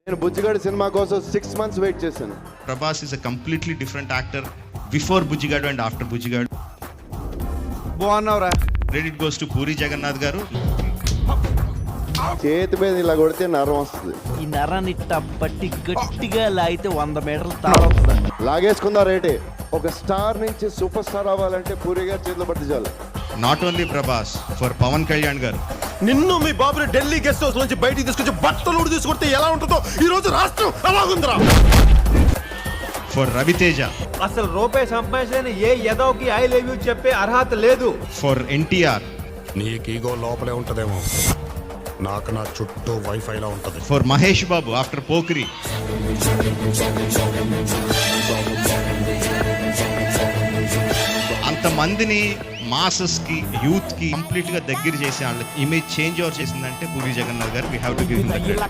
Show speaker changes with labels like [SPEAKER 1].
[SPEAKER 1] నేను బుజ్జిగాడు సినిమా కోసం 6 months wait చేశాను.
[SPEAKER 2] Prabhas is a completely different actor before Bujjigadu and after Bujjigadu.
[SPEAKER 3] బాగున్నావురా.
[SPEAKER 2] Credit goes to Puri Jagannadh garu.
[SPEAKER 1] చేతి మీద ఇలా కొడితే నరం వస్తుంది.
[SPEAKER 4] ఈ నరాన్ని పట్టి గట్టిగా లాగితే 100 మీటర్లు తాళొస్తుంది.
[SPEAKER 1] లాగేసుకుందా రేటే. ఒక స్టార్ నుంచి సూపర్ స్టార్ అవ్వాలంటే పూరి గారి చేతిలో పడితే చాలు.
[SPEAKER 2] Not only Prabhas, for Pawan Kalyan గారు.
[SPEAKER 3] నిన్ను మీ బాబుని ఢిల్లీ గెస్ట్ హౌస్ నుంచి బయటికి తీసుకొచ్చి బట్టలు తీసుకొస్తే ఎలా ఉంటుందో ఈ రోజు రాష్ట్రం అలాగుందిరా.
[SPEAKER 2] ఫర్ రవితేజ.
[SPEAKER 5] అసలు రూపాయి సంపాదించలేని ఏ యదవకి ఐ లవ్ యూ చెప్పే అర్హత లేదు.
[SPEAKER 2] ఫర్ ఎన్టీఆర్.
[SPEAKER 6] నీకు ఈగో లోపలే ఉంటదేమో, నాకు నా చుట్టూ వైఫైలా ఉంటది.
[SPEAKER 2] For Mahesh Babu after Pokiri. అంతమందిని మాసెస్ కి యూత్ కి కంప్లీట్ గా దగ్గర చేసి వాళ్ళ ఇమేజ్ చేంజ్ ఓవర్ చేసిందంటే పూరి జగన్నాథ్ గారు. We have to give him the credit.